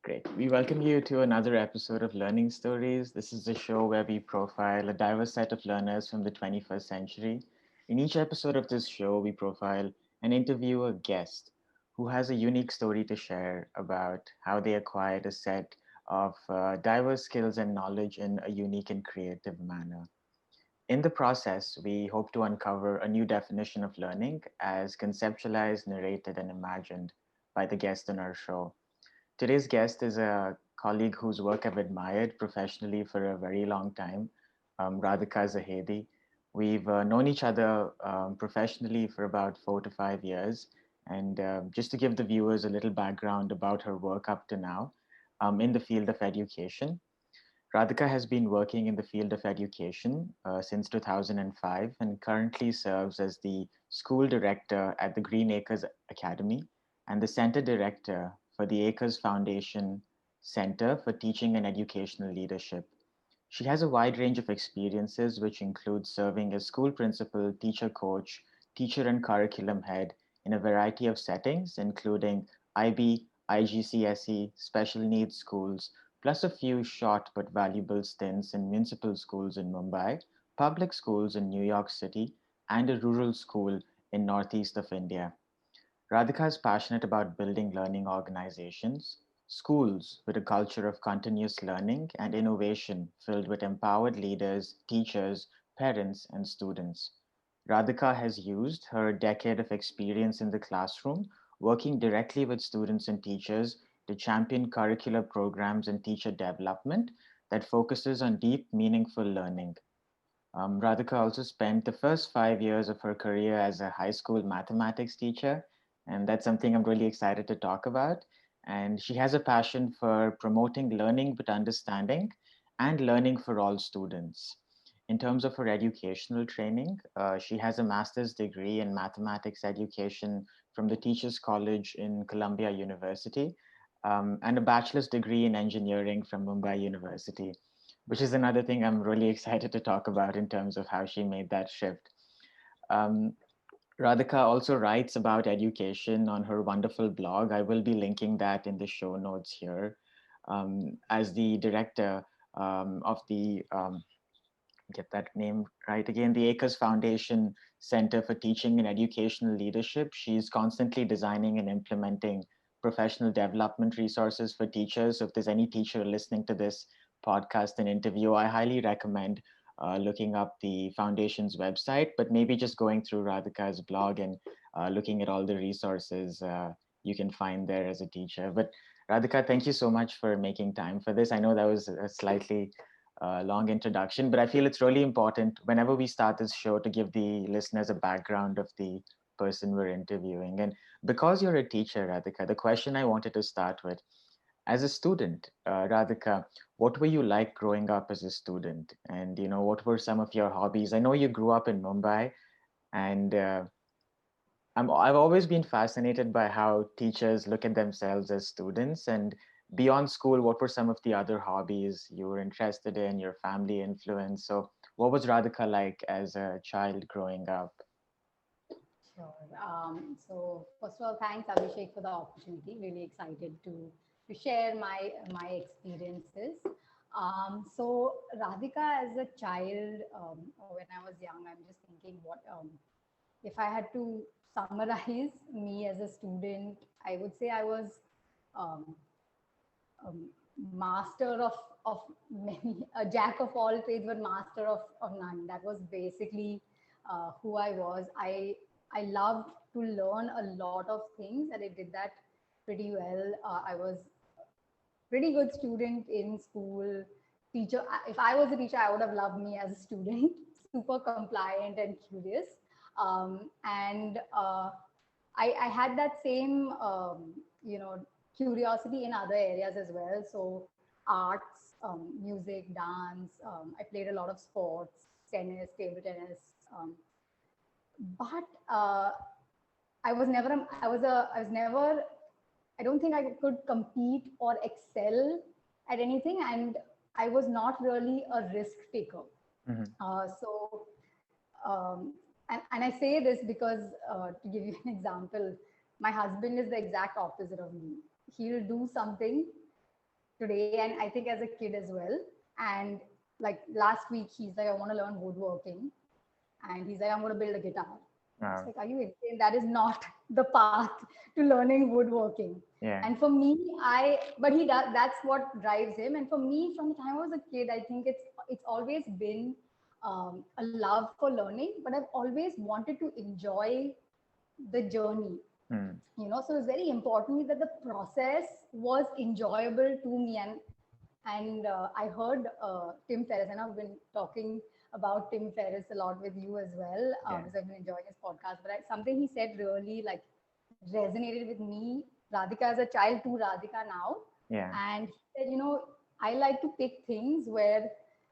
Great. We welcome you to another episode of Learning Stories. This is the show where we profile a diverse set of learners from the 21st century. In each episode of this show, we profile and interview a guest who has a unique story to share about how they acquired a set of diverse skills and knowledge in a unique and creative manner. In the process, we hope to uncover a new definition of learning as conceptualized, narrated, and imagined by the guest on our show. Today's guest is a colleague whose work I've admired professionally for a very long time, Radhika Zahedi. We've known each other professionally for about 4 to 5 years. And just to give the viewers a little background about her work up to now in the field of education, Radhika has been working in the field of education since 2005 and currently serves as the school director at the Green Acres Academy and the center director for the Acres Foundation Center for Teaching and Educational Leadership. She has a wide range of experiences, which include serving as school principal, teacher coach, teacher and curriculum head in a variety of settings, including IB, IGCSE, special needs schools, plus a few short but valuable stints in municipal schools in Mumbai, public schools in New York City, and a rural school in northeast of India. Radhika is passionate about building learning organizations, schools with a culture of continuous learning and innovation filled with empowered leaders, teachers, parents, and students. Radhika has used her decade of experience in the classroom, working directly with students and teachers to champion curricular programs and teacher development that focuses on deep, meaningful learning. Radhika also spent the first 5 years of her career as a high school mathematics teacher, and that's something I'm really excited to talk about. And she has a passion for promoting learning with understanding and learning for all students. In terms of her educational training, she has a master's degree in mathematics education from the Teachers College in Columbia University and a bachelor's degree in engineering from Mumbai University, which is another thing I'm really excited to talk about in terms of how she made that shift. Um, Radhika also writes about education on her wonderful blog. I will be linking that in the show notes here. As the director of the get that name right again, the Acres Foundation Center for Teaching and Educational Leadership. She's constantly designing and implementing professional development resources for teachers. So if there's any teacher listening to this podcast and interview, I highly recommend looking up the foundation's website, but maybe just going through Radhika's blog and looking at all the resources you can find there as a teacher. But Radhika, thank you so much for making time for this. I know that was a slightly long introduction, but I feel it's really important whenever we start this show to give the listeners a background of the person we're interviewing. And because you're a teacher, Radhika, the question I wanted to start with, as a student, Radhika, what were you like growing up as a student? And, what were some of your hobbies? I know you grew up in Mumbai, and I've always been fascinated by how teachers look at themselves as students. And beyond school, what were some of the other hobbies you were interested in, your family influence? So, what was Radhika like as a child growing up? Sure. So first of all, thanks Abhishek for the opportunity. Really excited to share my experiences. So Radhika, as a child, when I was young, I'm just thinking, what if I had to summarize me as a student, I would say I was um, um, master of many, a jack of all trades but master of none. That was basically who I was. I loved to learn a lot of things, and I did that pretty well. I was pretty good student in school. Teacher, if I was a teacher, I would have loved me as a student. Super compliant and curious. And I had that same curiosity in other areas as well. So arts, music, dance. I played a lot of sports, tennis, table tennis. Um, but I was never. I don't think I could compete or excel at anything, and I was not really a risk taker. Mhm. So, and I say this because to give you an example, my husband is the exact opposite of me. He'll do something today, and I think as a kid as well. And like last week, he's like, I want to learn woodworking, and he's like, I'm going to build a guitar. It's Wow. like, are you insane? That is not the path to learning woodworking. Yeah. And for me, but he does, that's what drives him. And for me, from the time I was a kid, I think it's always been a love for learning, but I've always wanted to enjoy the journey, Hmm. so it's very important that the process was enjoyable to me. And I heard Tim Ferriss, and I've been talking about Tim Ferriss a lot with you as well, Yeah. because I've been enjoying his podcast. But something he said really like resonated with me, Radhika as a child to Radhika now. Yeah. And he said, I like to pick things where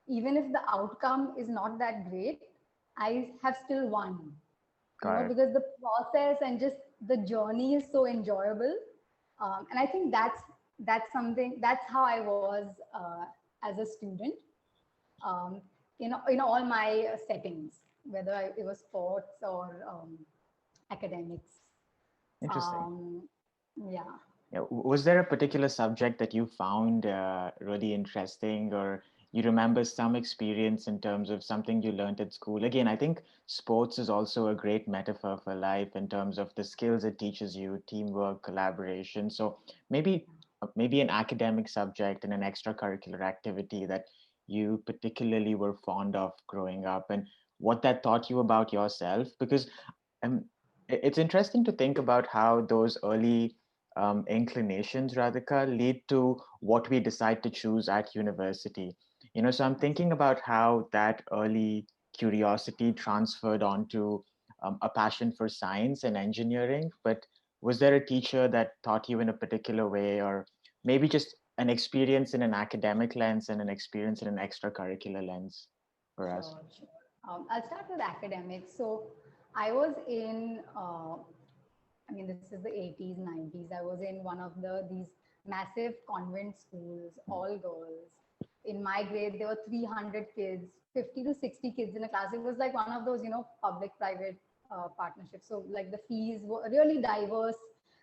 even if the outcome is not that great, I have still won, Got it. because the process and just the journey is so enjoyable. And I think that's something, that's how I was as a student, um, in all my settings, whether it was sports or academics. Interesting. Um, yeah. Yeah. Was there a particular subject that you found really interesting, or you remember some experience in terms of something you learned at school? Again, I think sports is also a great metaphor for life in terms of the skills it teaches you, teamwork, collaboration. So maybe an academic subject and an extracurricular activity that you particularly were fond of growing up, and what that taught you about yourself. Because um, it's interesting to think about how those early inclinations, Radhika, lead to what we decide to choose at university. So I'm thinking about how that early curiosity transferred onto a passion for science and engineering. But was there a teacher that taught you in a particular way, or maybe just an experience in an academic lens and an experience in an extracurricular lens for us? Sure, sure. I'll start with academics. So I was in, I mean, this is the 80s, 90s. I was in one of these massive convent schools, all girls. In my grade, there were 300 kids, 50 to 60 kids in a class. It was like one of those, public-private partnerships. So like the fees were really diverse,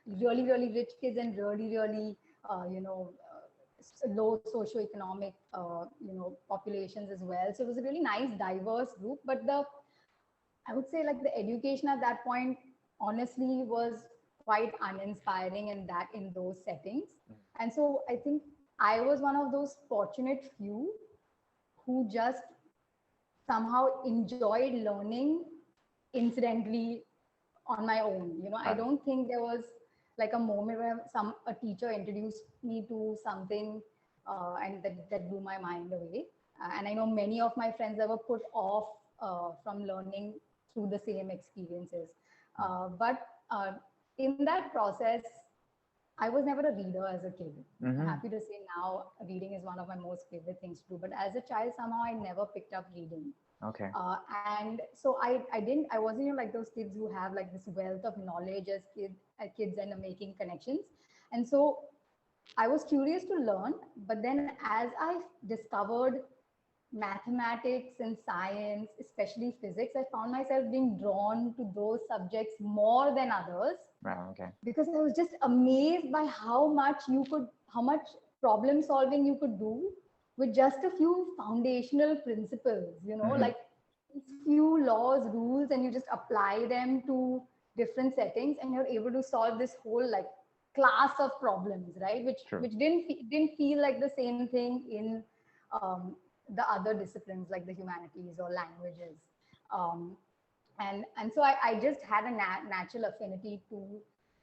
really, really rich kids and really, really, low socioeconomic, populations as well. So it was a really nice, diverse group. But I would say like the education at that point, honestly, was quite uninspiring in those settings. And so I think I was one of those fortunate few who just somehow enjoyed learning incidentally on my own. I Got it. don't think there was like a moment where a teacher introduced me to something, and that blew my mind away. And I know many of my friends that were put off from learning through the same experiences. But in that process, I was never a reader as a kid. I'm Mm-hmm. happy to say now reading is one of my most favorite things to do. But as a child, somehow I never picked up reading. Okay. And so I wasn't like those kids who have like this wealth of knowledge as kids and making connections. And so I was curious to learn, but then as I discovered mathematics and science, especially physics, I found myself being drawn to those subjects more than others, Wow. Okay. because I was just amazed by how much problem solving you could do with just a few foundational principles, Mm-hmm. like few laws, rules, and you just apply them to different settings, and you're able to solve this whole like class of problems, right? Which True. which didn't feel like the same thing in the other disciplines like the humanities or languages. Um, and so I just had a natural affinity to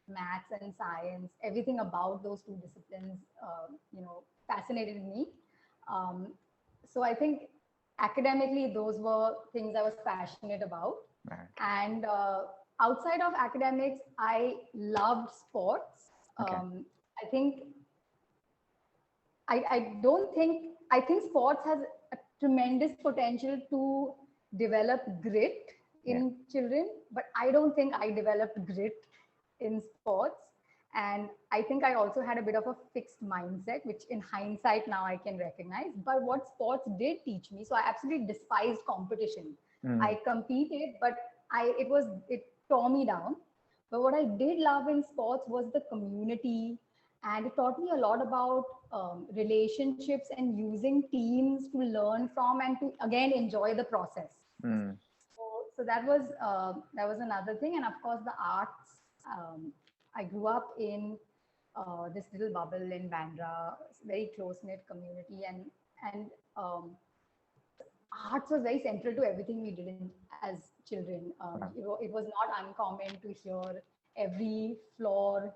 maths and science. Everything about those two disciplines, fascinated me. Um, so I think academically, those were things I was passionate about. Right. And outside of academics, I loved sports. Okay. I think I don't think I think sports has a tremendous potential to develop grit Yeah. in children, but I don't think I developed grit in sports. And I think I also had a bit of a fixed mindset, which in hindsight now I can recognize. But what sports did teach me, so I absolutely despised competition. Mm. I competed, but it tore me down. But what I did love in sports was the community and it taught me a lot about relationships and using teams to learn from and to again enjoy the process. Mm. So that was another thing, and of course the arts. I grew up in this little bubble in Bandra, very close knit community, and arts was very central to everything we did as children. Wow. It was not uncommon to hear every floor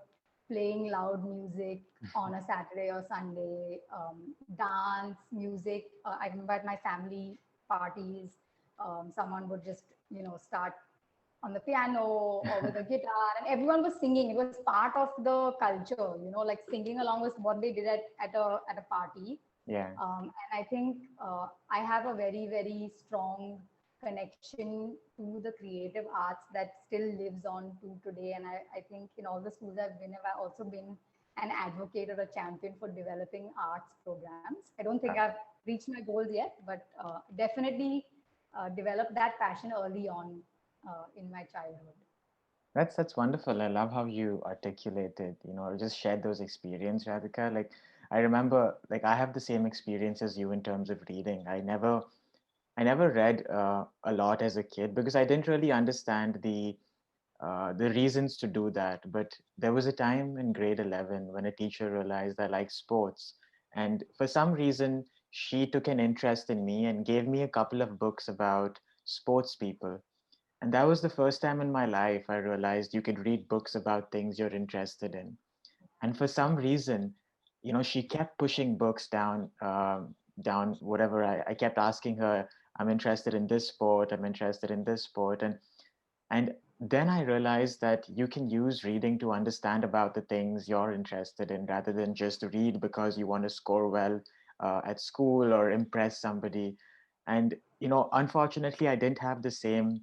playing loud music on a Saturday or Sunday, dance, music. I remember at my family parties, someone would just, start on the piano or with a guitar, and everyone was singing. It was part of the culture, like singing along was what they did at a party. Yeah. And I think I have a very, very strong connection to the creative arts that still lives on to today. And I think in all the schools I've been, I've also been an advocate or a champion for developing arts programs. I don't think Wow. I've reached my goals yet, but definitely developed that passion early on in my childhood. That's wonderful. I love how you articulated, or just shared those experiences, Radhika. Like I remember, like I have the same experience as you in terms of reading. I never read a lot as a kid because I didn't really understand the reasons to do that. But there was a time in grade 11 when a teacher realized I like sports, and for some reason she took an interest in me and gave me a couple of books about sports people. And that was the first time in my life I realized you could read books about things you're interested in. And for some reason, she kept pushing books down whatever. I kept asking her, I'm interested in this sport, I'm interested in this sport. And then I realized that you can use reading to understand about the things you're interested in rather than just read because you want to score well at school or impress somebody. And, unfortunately, I didn't have the same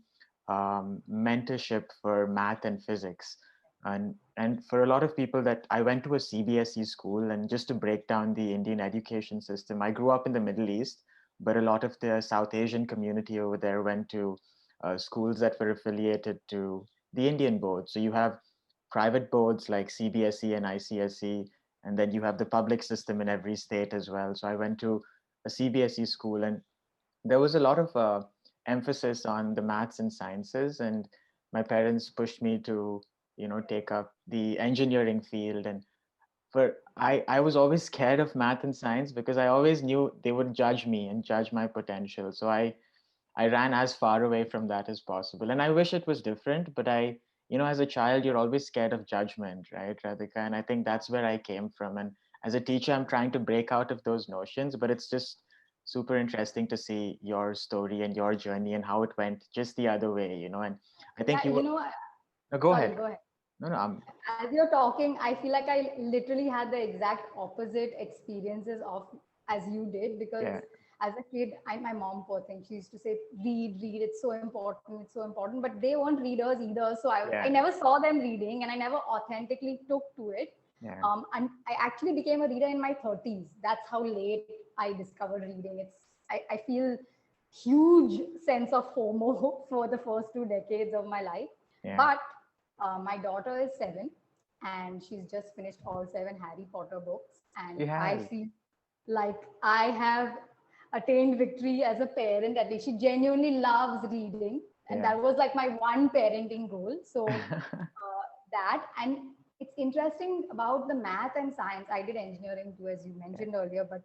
mentorship for math and physics. And for a lot of people that I went to a CBSE school, and just to break down the Indian education system, I grew up in the Middle East, but a lot of the South Asian community over there went to schools that were affiliated to the Indian board. So you have private boards like CBSE and ICSE, and then you have the public system in every state as well. So I went to a CBSE school, and there was a lot of emphasis on the maths and sciences, and my parents pushed me to take up the engineering field. And I was always scared of math and science because I always knew they would judge me and judge my potential. So I ran as far away from that as possible. And I wish it was different, but as a child, you're always scared of judgment, right, Radhika? And I think that's where I came from. And as a teacher, I'm trying to break out of those notions, but it's just super interesting to see your story and your journey and how it went just the other way. And I think Yeah, you were, no, go sorry, ahead. go ahead. No, no, As you're talking, I feel like I literally had the exact opposite experiences of as you did, because yeah, as a kid, my mom, poor thing, she used to say, read, read, it's so important, it's so important. But they weren't readers either. So I yeah, never saw them reading, and I never authentically took to it. yeah, And I actually became a reader in my 30s. That's how late I discovered reading. I feel huge sense of FOMO for the first 2 decades of my life. yeah. But my daughter is 7, and she's just finished all 7 Harry Potter books. And You I have. feel like I have attained victory as a parent. At least she genuinely loves reading. And Yeah. that was like my one parenting goal. So that, and it's interesting about the math and science. I did engineering too, as you Yeah. mentioned earlier, but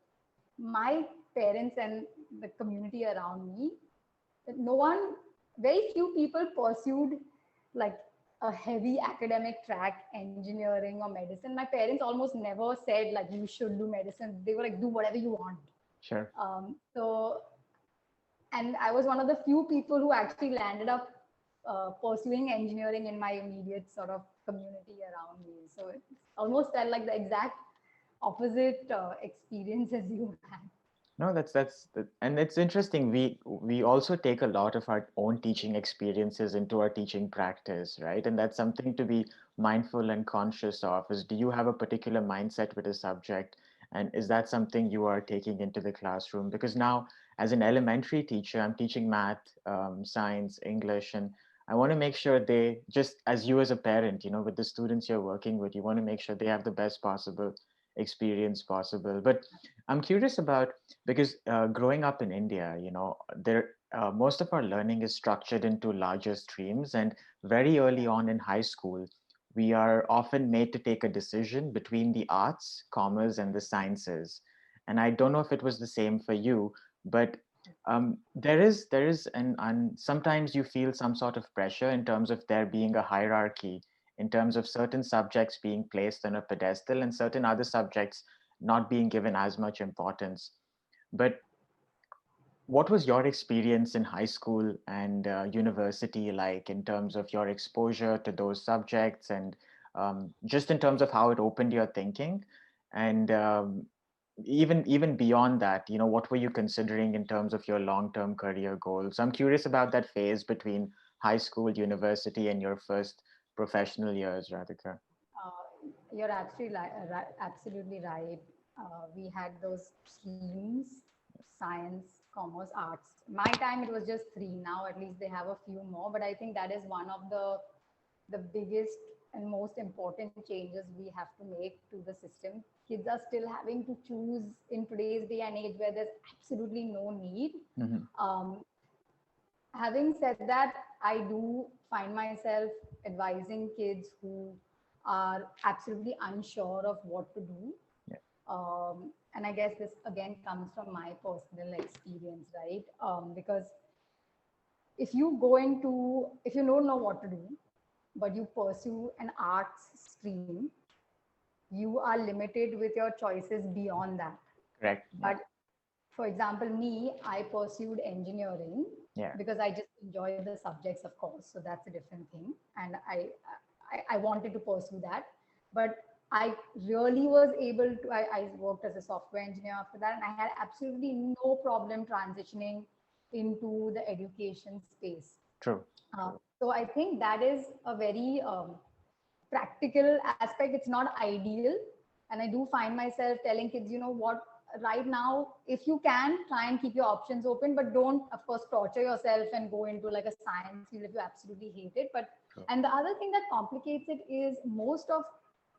my parents and the community around me, no one, very few people pursued like a heavy academic track, engineering or medicine. My parents almost never said like you should do medicine. They were like, do whatever you want. Sure. So, and I was one of the few people who actually landed up pursuing engineering in my immediate sort of community around me. So it almost felt like the exact opposite experience as you had. No, and it's interesting. We also take a lot of our own teaching experiences into our teaching practice, right? And that's something to be mindful and conscious of. Is do you have a particular mindset with a subject, and is that something you are taking into the classroom? Because now, as an elementary teacher, I'm teaching math, science, English, and I want to make sure they, just as you as a parent, with the students you're working with, you want to make sure they have the best possible experience possible. But I'm curious about, because growing up in India, there most of our learning is structured into larger streams, and very early Yeah. on in high school, we are often made to take a decision between the arts, commerce, and the sciences. And I don't know if it was the same for you, but there is and sometimes you feel some sort of pressure in terms of there being a hierarchy, in terms of certain subjects being placed on a pedestal and certain other subjects not being given as much importance. But what was your experience in high school and university like, in terms of your exposure to those subjects, and just in terms of how it opened your thinking, and even beyond that, what were you considering in terms of your long-term career goals? I'm curious about that phase between high school, university, and your first professional years, Radhika. You're absolutely right. We had those streams: science, commerce, arts. My time it was just three. Now at least they have a few more. But I think that is one of the biggest and most important changes we have to make to the system. Kids are still having to choose in today's day and age where there's absolutely no need. Hmm. Um, Having said that, I do find myself advising kids who are absolutely unsure of what to do. Yeah. And I guess this again comes from my personal experience, right? Because if you don't know what to do, but you pursue an arts stream, you are limited with your choices beyond that. Correct. Yeah. But for example, me, I pursued engineering Yeah. because I just enjoyed the subjects, of course. So that's a different thing. And I wanted to pursue that. But I really was able to, I worked as a software engineer after that, and I had absolutely no problem transitioning into the education space. True. So I think that is a very practical aspect. It's not ideal. And I do find myself telling kids, you know what, right now, if you can, try and keep your options open, but don't, of course, torture yourself and go into like a science field if you absolutely hate it. But, True. and the other thing that complicates it is most of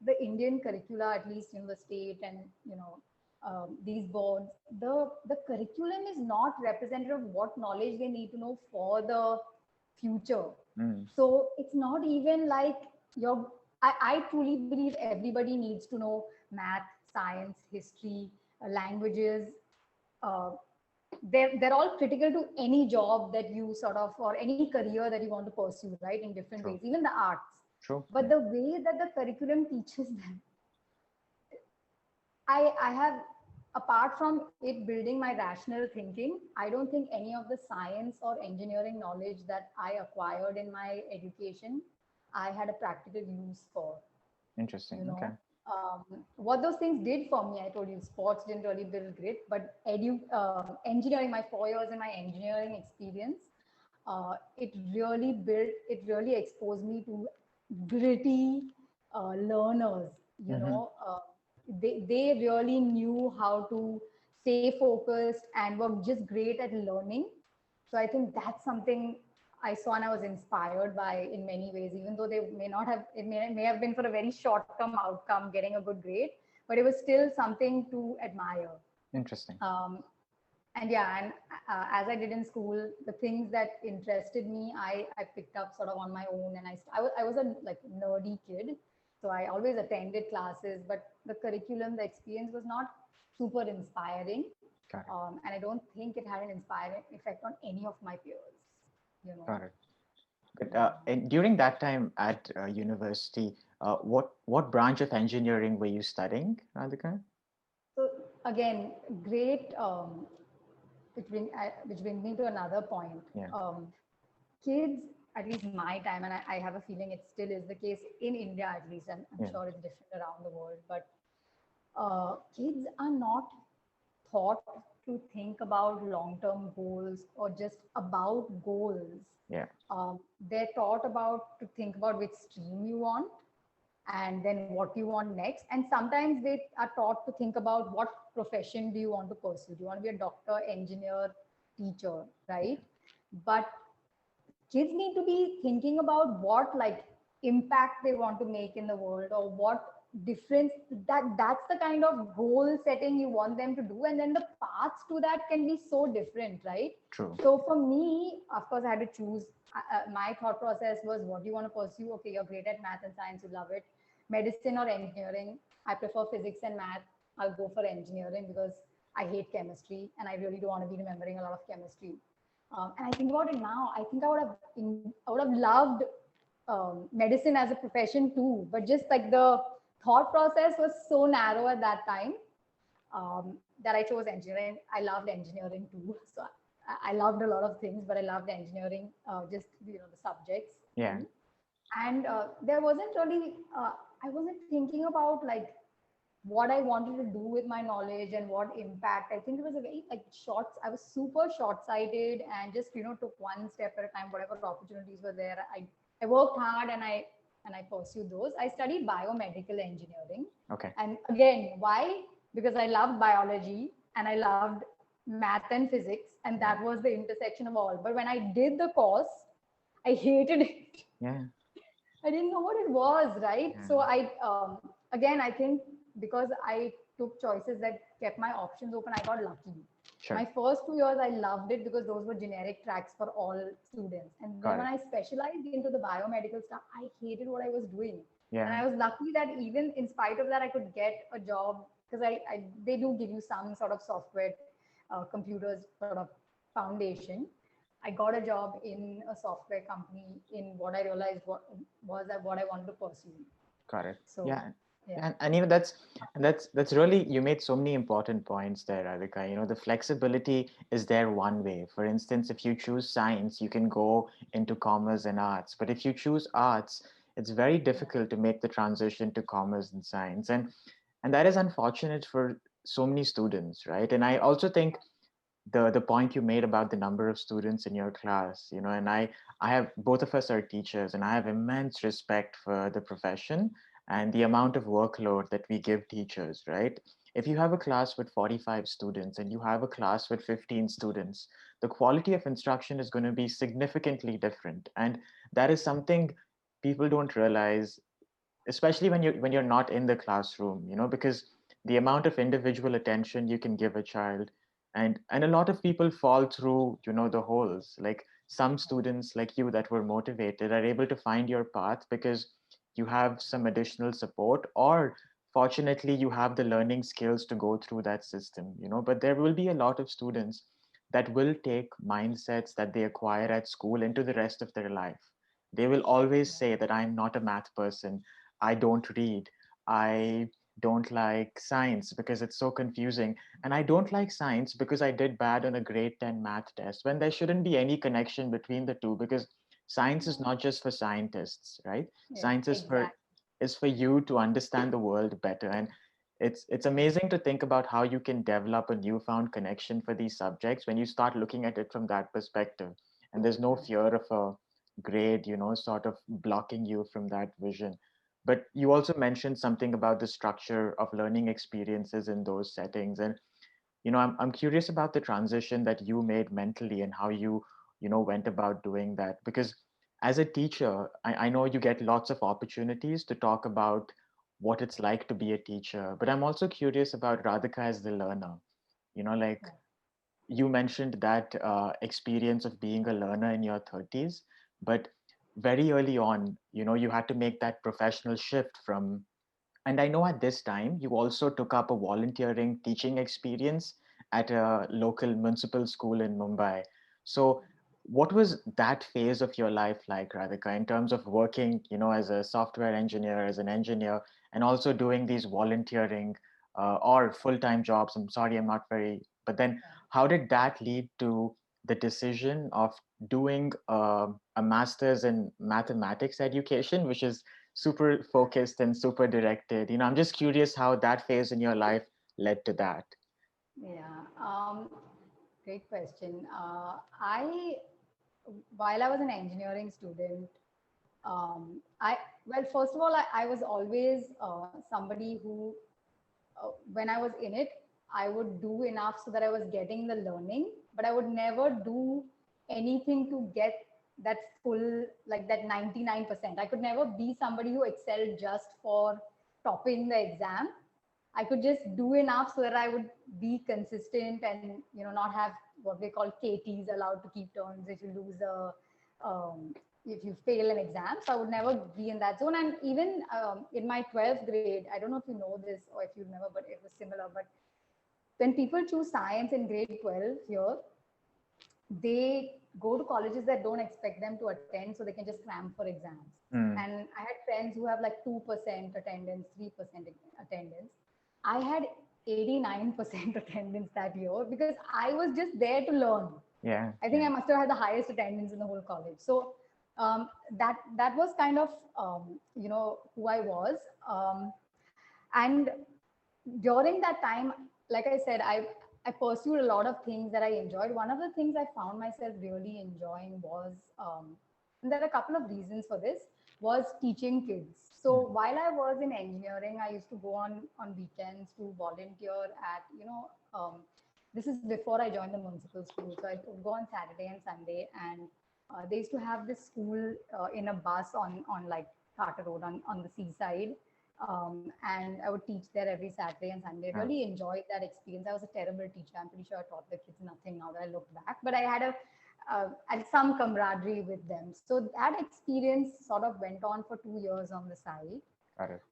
the Indian curricula, at least in the state and, these boards, the curriculum is not representative of what knowledge they need to know for the future. Mm. So it's not even like your, I truly believe everybody needs to know math, science, history, languages. Uh, they're all critical to any job that you sort of, or any career that you want to pursue, right? In different ways, True. even the arts. True. But Yeah. the way that the curriculum teaches them, I have, apart from it building my rational thinking, I don't think any of the science or engineering knowledge that I acquired in my education, I had a practical use for, Interesting. you Okay. know. What those things did for me, I told you, sports didn't really build grit, but engineering, my 4 years in my engineering experience, it really exposed me to gritty learners, you Mm-hmm. know. They really knew how to stay focused and were just great at learning. So I think that's something I saw and I was inspired by in many ways, even though they may not have, may have been for a very short term outcome, getting a good grade, but it was still something to admire. Interesting. Um, and yeah, and as I did in school, the things that interested me, I picked up sort of on my own. And I was a like nerdy kid. So I always attended classes, but the curriculum, the experience was not super inspiring. Got it. And I don't think it had an inspiring effect on any of my peers, you know. Got it. But Yeah. and during that time at university, what branch of engineering were you studying, Radhika? So again, great, which brings me to another point. Yeah. Kids, at least my time, and I have a feeling it still is the case in India, at least. I'm Yeah. sure it's different around the world, but kids are not taught to think about long-term goals or just about goals. Yeah. They're taught about to think about which stream you want and then what you want next. And sometimes they are taught to think about what profession do you want to pursue. Do you want to be a doctor, engineer, teacher, right? But kids need to be thinking about what like impact they want to make in the world, or what difference, that's the kind of goal setting you want them to do, and then the paths to that can be so different, right? True. So for me, of course, I had to choose. My thought process was, what do you want to pursue? Okay, you're great at math and science, you love it. Medicine or engineering? I prefer physics and math. I'll go for engineering because I hate chemistry and I really don't want to be remembering a lot of chemistry. And I think about it now, I think I would have loved medicine as a profession too, but just like the thought process was so narrow at that time, that I chose engineering. I loved engineering too, so I loved a lot of things, but I loved engineering, just the subjects Yeah. too. And there wasn't really, I wasn't thinking about like what I wanted to do with my knowledge and what impact. I think it was a very like short. I was super short-sighted and just took one step at a time. Whatever opportunities were there, I worked hard and I pursued those. I studied biomedical engineering, Okay. and again, why? Because I loved biology and I loved math and physics, and that Yeah. was the intersection of all. But when I did the course, I hated it. Yeah. I didn't know what it was, right? Yeah. So again, I think because I took choices that kept my options open, I got lucky. My Sure. first 2 years, I loved it because those were generic tracks for all students. And then Got when it. I specialized into the biomedical stuff, I hated what I was doing. And Yeah. I was lucky that even in spite of that, I could get a job because they do give you some sort of software, computers sort of foundation. I got a job in a software company in what I realized what I wanted to pursue. Got it. So Yeah. yeah, And that's really, you made so many important points there, Radhika. The flexibility is there one way. For instance, if you choose science, you can go into commerce and arts. But if you choose arts, it's very yeah, difficult to make the transition to commerce and science. And that is unfortunate for so many students, right? And I also think the point you made about the number of students in your class, and I have, both of us are teachers, and I have immense respect for the profession and the amount of workload that we give teachers, right? If you have a class with 45 students and you have a class with 15 students, the quality of instruction is going to be significantly different, and that is something people don't realize, especially when you're not in the classroom, because the amount of individual attention you can give a child, and a lot of people fall through, the holes. Like some students like you that were motivated are able to find your path because you have some additional support, or fortunately you have the learning skills to go through that system, but there will be a lot of students that will take mindsets that they acquire at school into the rest of their life. They will always say that I'm not a math person, I don't read, I don't like science because it's so confusing, and I don't like science because I did bad on a grade 10 math test, when there shouldn't be any connection between the two, because science is not just for scientists, right? yeah, Science exactly. is for you to understand the world better. And it's amazing to think about how you can develop a newfound connection for these subjects when you start looking at it from that perspective, and there's no fear of a grade, sort of blocking you from that vision. But you also mentioned something about the structure of learning experiences in those settings. And, I'm curious about the transition that you made mentally and how you went about doing that. Because as a teacher, I know you get lots of opportunities to talk about what it's like to be a teacher. But I'm also curious about Radhika as the learner. Like Yeah. you mentioned that experience of being a learner in your 30s, but very early on, you had to make that professional shift from, and I know at this time you also took up a volunteering teaching experience at a local municipal school in Mumbai. So what was that phase of your life like, Radhika, in terms of working, as a software engineer, as an engineer, and also doing these volunteering or full-time jobs? I'm sorry, I'm not very, but then how did that lead to the decision of doing a master's in mathematics education, which is super focused and super directed? I'm just curious how that phase in your life led to that. Yeah. Great question. I While I was an engineering student, I well, first of all, I was always somebody who, when I was in it, I would do enough so that I was getting the learning, but I would never do anything to get that's full, like that 99%. I could never be somebody who excelled just for topping the exam. I could just do enough so that I would be consistent and, not have what they call KTs, allowed to keep turns if you lose if you fail an exam. So I would never be in that zone. And even in my 12th grade, I don't know if you know this or if you remember, but it was similar. But when people choose science in grade 12 here, they go to colleges that don't expect them to attend so they can just cram for exams. Mm. And I had friends who have like 2% attendance, 3% attendance. I had 89% attendance that year because I was just there to learn. Yeah. I think Yeah. I must have had the highest attendance in the whole college. So that was kind of who I was. And during that time, like I said, I pursued a lot of things that I enjoyed. One of the things I found myself really enjoying was, and there are a couple of reasons for this, was teaching kids. So while I was in engineering, I used to go on weekends to volunteer at, this is before I joined the municipal school. So I would go on Saturday and Sunday, and they used to have this school in a bus on like Carter Road on the seaside. And I would teach there every Saturday and Sunday. I really enjoyed that experience. I was a terrible teacher. I'm pretty sure I taught the kids nothing now that I look back, but I had some camaraderie with them. So that experience sort of went on for 2 years on the side. Got it.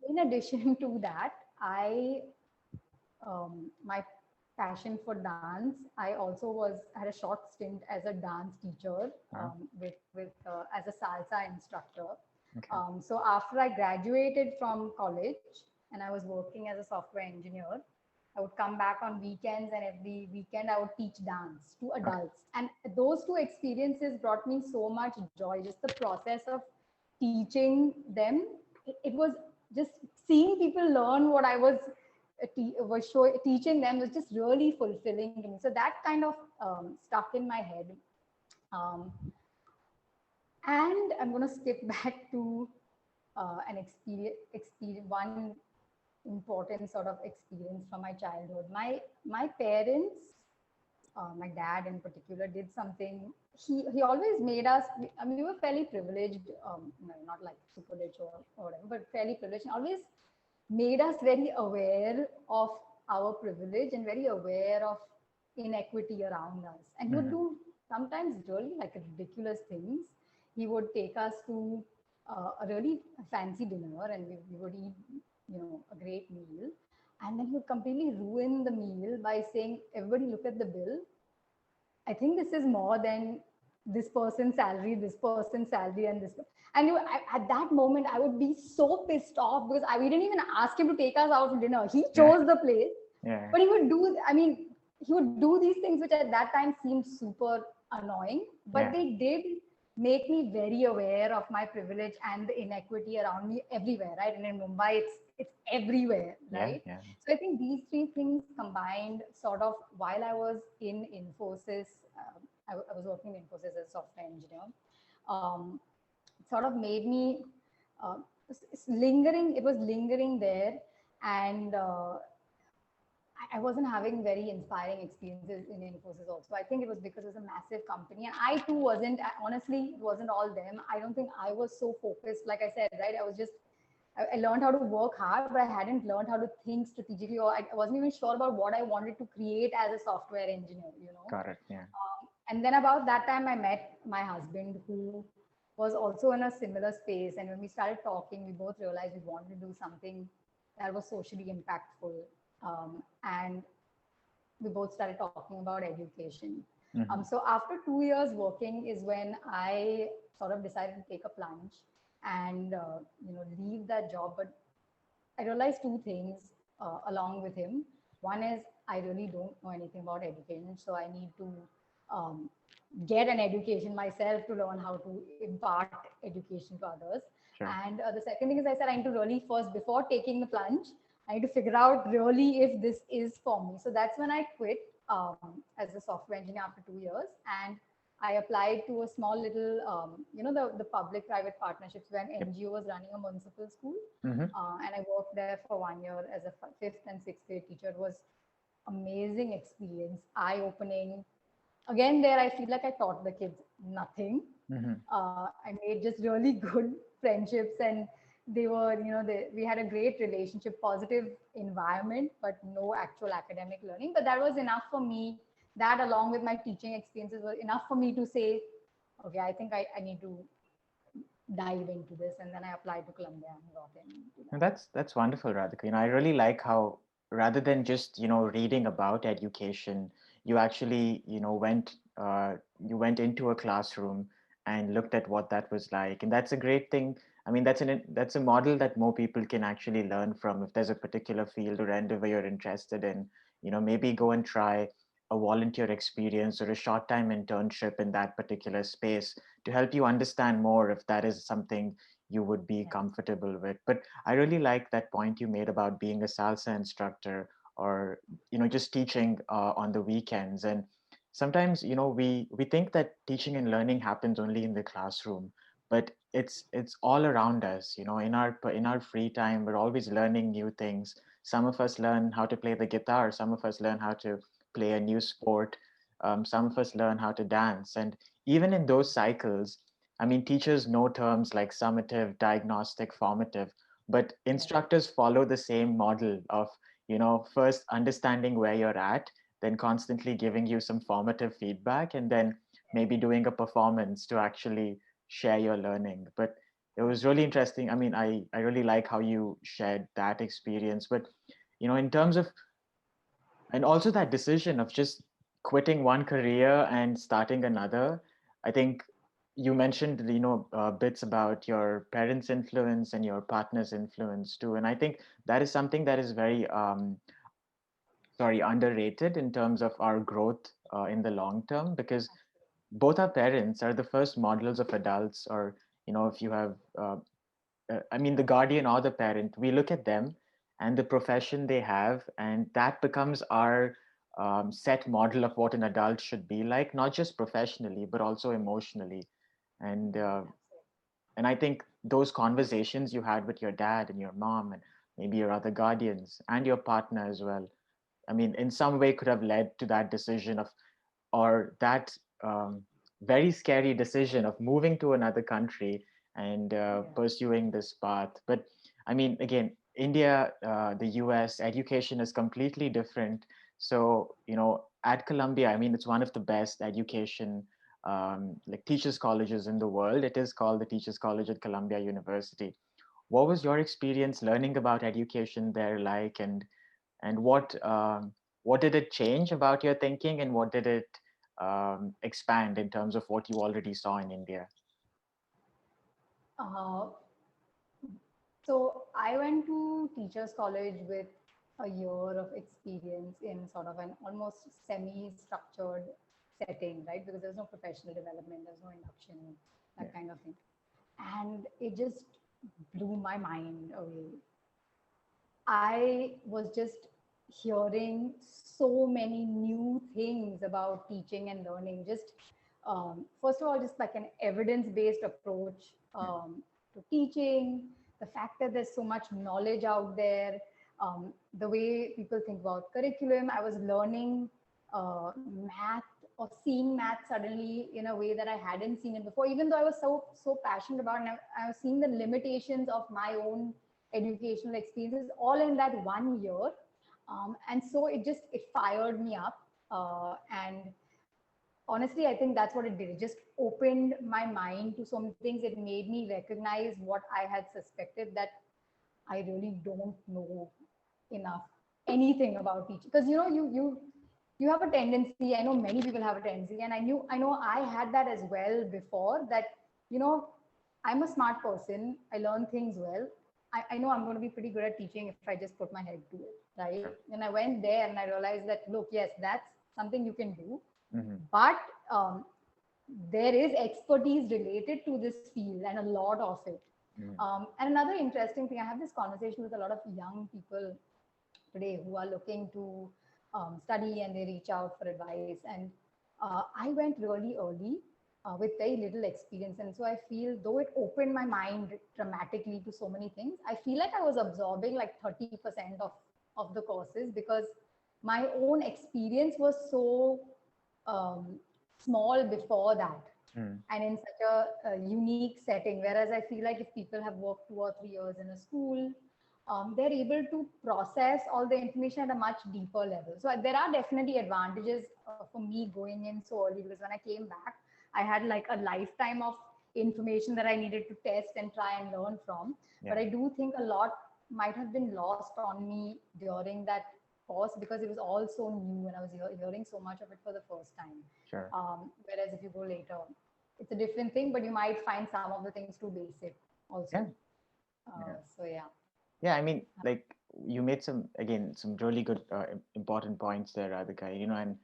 In addition to that, my passion for dance. I also had a short stint as a dance teacher with as a salsa instructor. Okay. So after I graduated from college and I was working as a software engineer, I would come back on weekends, and every weekend I would teach dance to adults. And those two experiences brought me so much joy. Just the process of teaching them, it was just seeing people learn what I teaching them was just really fulfilling to me. So that kind of stuck in my head. Um, and I'm going to skip back to an one important sort of experience from my childhood. My parents, my dad in particular, did something. He always made us. I mean, we were fairly privileged, not like super rich or whatever, but fairly privileged. And always made us very aware of our privilege and very aware of inequity around us. And he would do sometimes really like ridiculous things. He would take us to a really fancy dinner, and we would eat, a great meal. And then he would completely ruin the meal by saying, "Everybody look at the bill. I think this is more than this person's salary, and this." And at that moment, I would be so pissed off because we didn't even ask him to take us out for dinner. He chose the place, but he would do. I mean, he would do these things which at that time seemed super annoying, but they did make me very aware of my privilege and the inequity around me everywhere. Right, and in Mumbai, it's everywhere, right? Yeah. So I think these three things combined, sort of, while I was in Infosys, I was working in Infosys as a software engineer, sort of made me lingering. It was lingering there, and I wasn't having very inspiring experiences in Infosys also. I think it was because it was a massive company, and I too wasn't. Honestly, it wasn't all them. I don't think I was so focused. Like I said, right? I learned how to work hard, but I hadn't learned how to think strategically, or I wasn't even sure about what I wanted to create as a software engineer, Got it. Yeah. And then about that time, I met my husband, who was also in a similar space. And when we started talking, we both realized we wanted to do something that was socially impactful. And we both started talking about education. So after 2 years working is when I sort of decided to take a plunge and leave that job. But I realized two things along with him. One is I really don't know anything about education, so I need to um, get an education myself to learn how to impart education to others. Sure. And the second thing is, I said I need to really first, before taking the plunge, I need to figure out really if this is for me. So that's when I quit as a software engineer after 2 years, and I applied to a small little, the public-private partnerships when NGO was running a municipal school. And I worked there for 1 year as a fifth and sixth grade teacher. It was amazing experience, eye-opening. Again, there I feel like I taught the kids nothing. Hmm. I made just really good friendships, and they were, we had a great relationship, positive environment, but no actual academic learning. But that was enough for me. That, along with my teaching experiences, was enough for me to say, okay, I think I need to dive into this. And then I applied to Columbia and got into And that. that's wonderful, Radhika. I really like how rather than just reading about education, you actually you went into a classroom and looked at what that was like, and that's a great thing. I mean, that's a model that more people can actually learn from. If there's a particular field or endeavor you're interested in, maybe go and try a volunteer experience or a short time internship in that particular space to help you understand more if that is something you would be Yeah. comfortable with. But I really like that point you made about being a salsa instructor or just teaching on the weekends. And sometimes we think that teaching and learning happens only in the classroom, but it's all around us. In our free time, we're always learning new things. Some of us learn how to play the guitar, some of us learn how to play a new sport, some of us learn how to dance. And even in those cycles, I mean, teachers know terms like summative, diagnostic, formative, but Right. instructors follow the same model of, first understanding where you're at, then constantly giving you some formative feedback, and then maybe doing a performance to actually share your learning. But it was really interesting. I mean, I really like how you shared that experience. But, in terms of, and also that decision of just quitting one career and starting another, I think you mentioned bits about your parents influence and your partner's influence too, and I think that is something that is very sorry, underrated in terms of our growth in the long term, because both our parents are the first models of adults. Or if you have I mean, the guardian or the parent, we look at them and the profession they have, and that becomes our set model of what an adult should be like, not just professionally, but also emotionally. And Right. uh, Absolutely. and I think those conversations you had with your dad and your mom and maybe your other guardians and your partner as well, I mean, in some way could have led to that decision of, or that very scary decision of moving to another country and Yeah. pursuing this path. But I mean, again, India, the US, education is completely different. So, at Columbia, I mean, it's one of the best education like teachers colleges in the world. It is called the Teachers College at Columbia University. What was your experience learning about education there like, and what did it change about your thinking, and what did it expand in terms of what you already saw in India? Uh, so I went to Teachers College with a year of experience in sort of an almost semi-structured setting, right? Because there's no professional development, there's no induction, Yeah. that kind of thing. And it just blew my mind away. I was just hearing so many new things about teaching and learning. Just first of all, just like an evidence-based approach to teaching, the fact that there's so much knowledge out there, the way people think about curriculum. I was learning math or seeing math suddenly in a way that I hadn't seen it before, even though I was so passionate about it. And I was seeing the limitations of my own educational experiences all in that 1 year. And so it fired me up. And honestly, I think that's what it did. It just opened my mind to so many things. It made me recognize what I had suspected, that I really don't know enough anything about teaching. Because you have a tendency. I know many people have a tendency, and I know I had that as well before. That you know, I'm a smart person. I learn things well. I know I'm going to be pretty good at teaching if I just put my head to it, right? Sure. And I went there and I realized that look, yes, that's something you can do, Hmm. but there is expertise related to this field and a lot of it. Hmm. And another interesting thing, I have this conversation with a lot of young people today who are looking to study, and they reach out for advice. And I went really early with very little experience. And so I feel, though it opened my mind dramatically to so many things, I feel like I was absorbing like 30% of the courses, because my own experience was so um, small before that. Mm. and in such a unique setting. Whereas I feel like if people have worked 2 or 3 years in a school, they're able to process all the information at a much deeper level. So there are definitely advantages for me going in so early, because when I came back, I had like a lifetime of information that I needed to test and try and learn from. But Yeah, I do think a lot might have been lost on me during that course, because it was all so new and I was hearing so much of it for the first time. sure. Whereas if you go later, it's a different thing, but you might find some of the things too basic also. Yeah, yeah. So yeah. Yeah, I mean, like you made some again some really good important points there, Radhika. And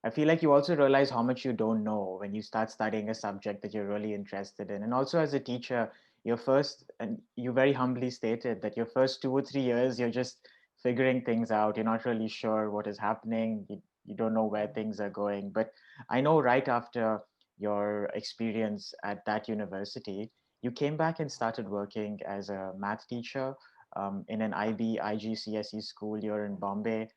I feel like you also realize how much you don't know when you start studying a subject that you're really interested in. And also as a teacher, and you very humbly stated that your first 2 or 3 years, you're just figuring things out. You're not really sure what is happening. You don't know where things are going. But I know right after your experience at that university, you came back and started working as a math teacher in an IGCSE school here in Bombay.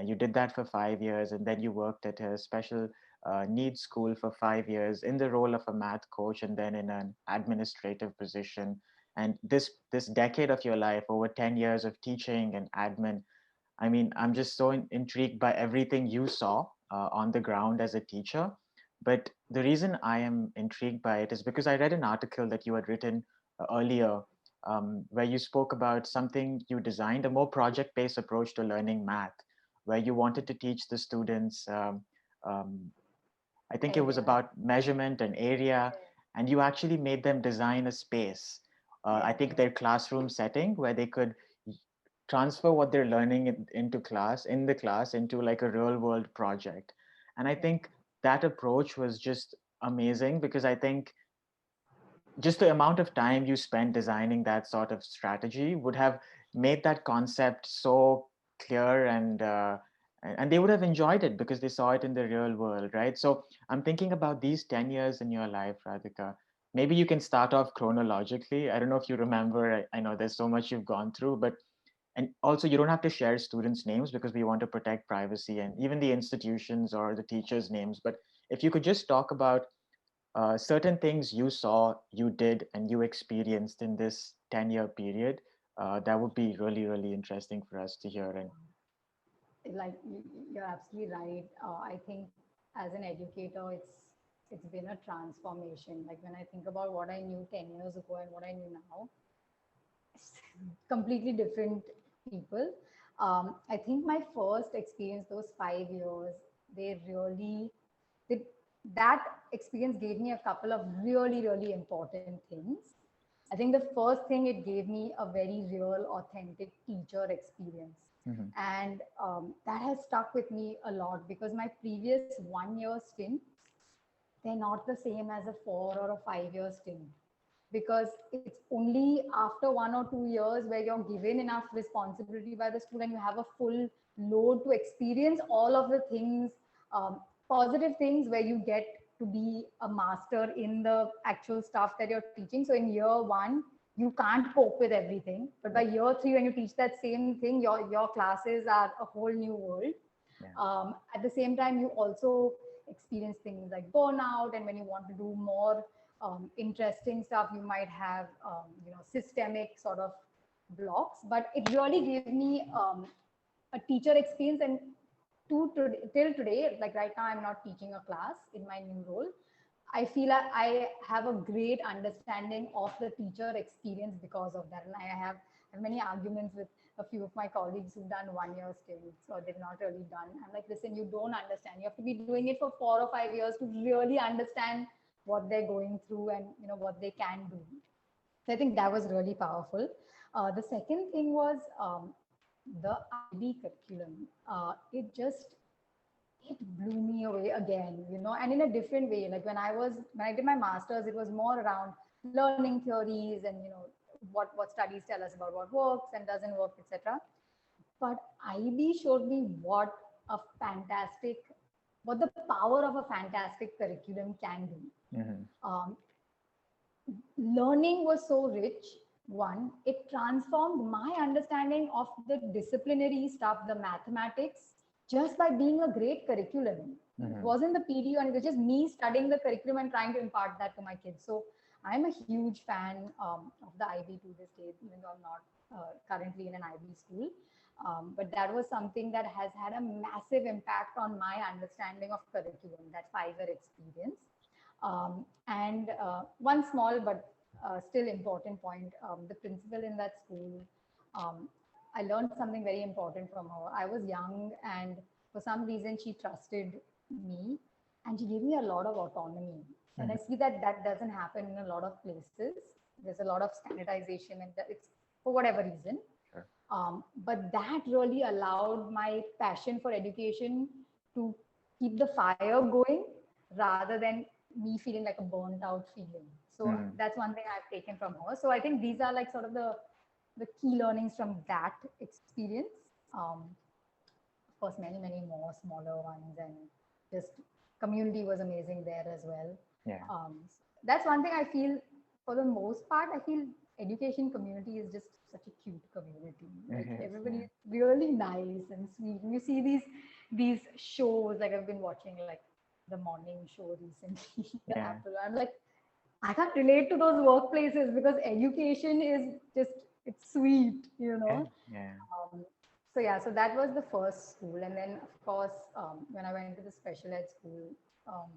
You did that for 5 years, and then you worked at a special needs school for 5 years in the role of a math coach, and then in an administrative position. And this decade of your life, over 10 years of teaching and admin, I mean, I'm just so intrigued by everything you saw on the ground as a teacher. But the reason I am intrigued by it is because I read an article that you had written earlier, where you spoke about something you designed, a more project based approach to learning math, where you wanted to teach the students. Um, I think it was Area. about measurement and area, and you actually made them design a space. I Yeah. think their classroom setting where they could transfer what they're learning into class in the class into like a real world project. And I Yeah. think that approach was just amazing, because I think just the amount of time you spent designing that sort of strategy would have made that concept so clear, and they would have enjoyed it because they saw it in the real world, right? So I'm thinking about these 10 years in your life, Radhika. Maybe you can start off chronologically. I don't know if you remember. I know there's so much you've gone through, but and also you don't have to share students names because we want to protect privacy, and even the institutions or the teachers names. But if you could just talk about certain things you saw, you did, and you experienced in this 10-year period, that would be really, really interesting for us to hear. And Like you're absolutely right. I think as an educator, it's been a transformation. Like when I think about what I knew 10 years ago and what I knew now, completely different people. I think my first experience, those 5 years, they really, they, that experience gave me a couple of really, really important things. I think the first thing, it gave me a very real, authentic teacher experience. mhm, And that has stuck with me a lot, because my previous 1 year stints, they're not the same as a 4 or a 5 year stint, because it's only after 1 or 2 years where you're given enough responsibility by the school and you have a full load to experience all of the things, um, positive things, where you get to be a master in the actual stuff that you're teaching. So in year 1 you can't cope with everything, but by yeah, year 3 when you teach that same thing, your classes are a whole new world. yeah, At the same time, you also experience things like burnout, and when you want to do more interesting stuff, you might have systemic sort of blocks. But it really gave me a teacher experience, and till today, like right now, I'm not teaching a class in my new role. I feel like I have a great understanding of the teacher experience because of that. And I have many arguments with a few of my colleagues who've done 1 year stints or they've not really done. I'm like, listen, you don't understand. You have to be doing it for 4 or 5 years to really understand what they're going through and what they can do. So I think that was really powerful. The second thing was the IB curriculum. It blew me away again, and in a different way. Like when I did my masters, it was more around learning theories and what studies tell us about what works and doesn't work, etc. But IB showed me what the power of a fantastic curriculum can do. mhm, Um, Learning was so rich. One, it transformed my understanding of the disciplinary stuff, the mathematics, just by being a great curriculum. It Mhm. wasn't the PD, and it was just me studying the curriculum and trying to impart that to my kids. So I'm a huge fan of the IB to this day, even though I'm not currently in an IB school. But that was something that has had a massive impact on my understanding of curriculum, that 5 year experience. And one small but still important point, the principal in that school, um, I learned something very important from her. I was young, and for some reason, she trusted me and she gave me a lot of autonomy. And I Mhm. see that that doesn't happen in a lot of places. There's a lot of standardization, and it's for whatever reason. Sure. But that really allowed my passion for education to keep the fire going rather than me feeling like a burnt out feeling. So Mm. that's one thing I've taken from her. So I think these are like sort of the key learnings from that experience. Of course, many more smaller ones, and just community was amazing there as well. Yeah. That's one thing I feel. For the most part, I feel education community is just such a cute community. It Like is. everybody Yeah. is really nice and sweet. You see these shows, like I've been watching like the morning show recently, the Yeah. Apple. I'm like, I can't relate to those workplaces because education is just it's sweet, you Yeah. know. Yeah. Um, so yeah, so that was the first school, and then of course when I went to the special ed school, um,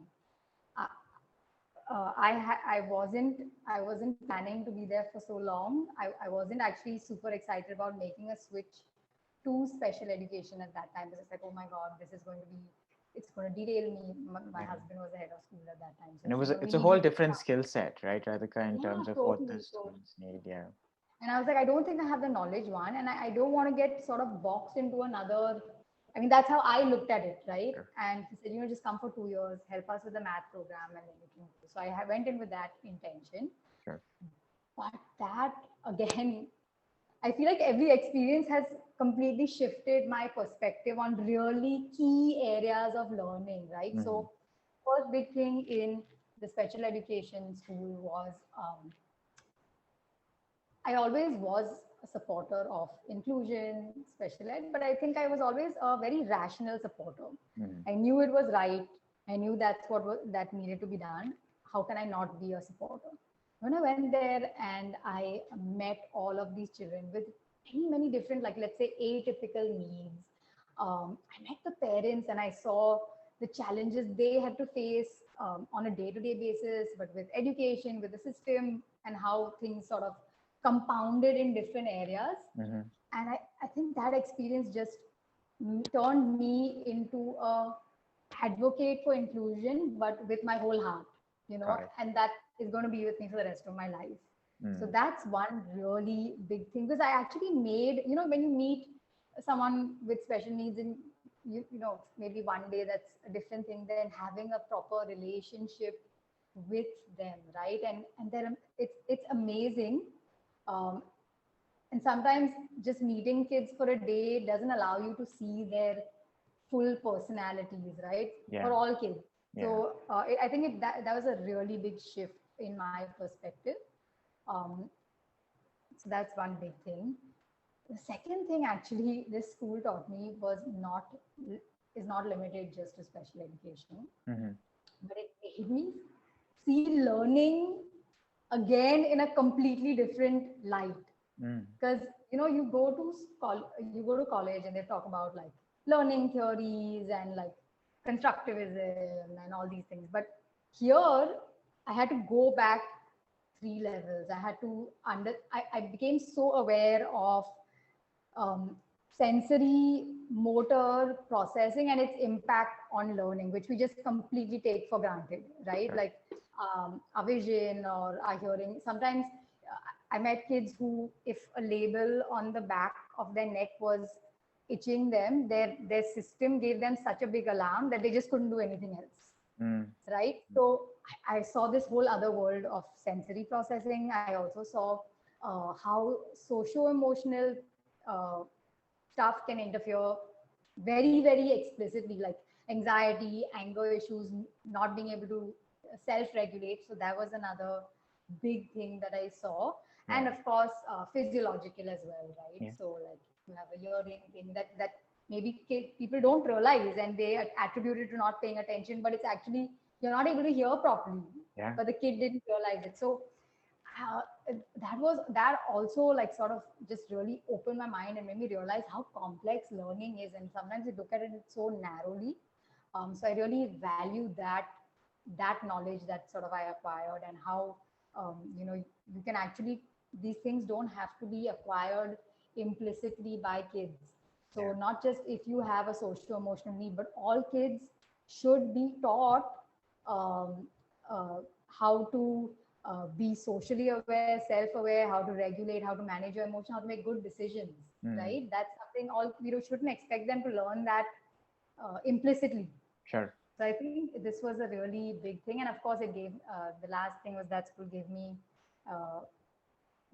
I, I wasn't planning to be there for so long. I wasn't actually super excited about making a switch to special education at that time because it's like, oh my god, this is going to be it's going to derail me. My Yeah. husband was the head of school at that time, so And it's like, it's we a need whole you to different start. skill set, right, Radhika, in Yeah, terms of what the totally, totally. students need. Yeah. And I was like, I don't think I have the knowledge, one, and I don't want to get sort of boxed into another. I mean, that's how I looked at it, right? Sure. And he said, just come for 2 years, help us with the math program, and then you can go. So I went in with that intention. Sure. But that again, I feel like every experience has completely shifted my perspective on really key areas of learning, right? Hmm. So, first big thing in the special education school was I always was a supporter of inclusion, special ed, but I think I was always a very rational supporter. Hmm. I knew it was right. I knew that's that needed to be done. How can I not be a supporter? When I went there and I met all of these children with many different, like let's say, atypical needs, I met the parents and I saw the challenges they had to face on a day-to-day basis, but with education, with the system, and how things sort of compounded in different areas. Hmm. And I think that experience just turned me into a advocate for inclusion, but with my whole heart, Got it. and that is going to be with me for the rest of my life. So Mm. that's one really big thing because I actually made, when you meet someone with special needs and maybe one day that's a different thing than having a proper relationship with them, right? And then it's amazing. Um, and sometimes just meeting kids for a day doesn't allow you to see their full personalities, right? For Yeah. all kids. Yeah. So I think that was a really big shift in my perspective. Um, so that's one big thing. The second thing actually this school taught me was not is not limited just to special education, Hmm. but it made me see learning again in a completely different light. Mm. Because you go to college and they talk about like learning theories and like constructivism and all these things, but here I had to go back 3 levels. I had to I became so aware of um, sensory motor processing and its impact on learning, which we just completely take for granted, right? Sure. Like our vision or our hearing. Sometimes I met kids who, if a label on the back of their neck was itching them, their system gave them such a big alarm that they just couldn't do anything else, Mm. right? So I saw this whole other world of sensory processing. I also saw how socio-emotional uh, stuff can interfere very explicitly, like anxiety, anger issues, not being able to self-regulate. So that was another big thing that I saw. And Yeah. of course, physiological as well, right? Yeah. So like you have a hearing thing that maybe people don't realize and they attribute it to not paying attention, but it's actually you're not able to hear properly, Yeah. but the kid didn't realize it. So uh, that also like sort of just really opened my mind and made me realize how complex learning is, and sometimes we look at it so narrowly. So I really value that knowledge that sort of I acquired, and how you can actually, these things don't have to be acquired implicitly by kids. So Yeah. not just if you have a socio emotional need, but all kids should be taught um, how to be socially aware, self-aware, how to regulate, how to manage your emotion, how to make good decisions. Mm, Right? That's something all we shouldn't expect them to learn that implicitly. sure. So I think this was a really big thing, and of course, it gave the last thing was that school gave me uh,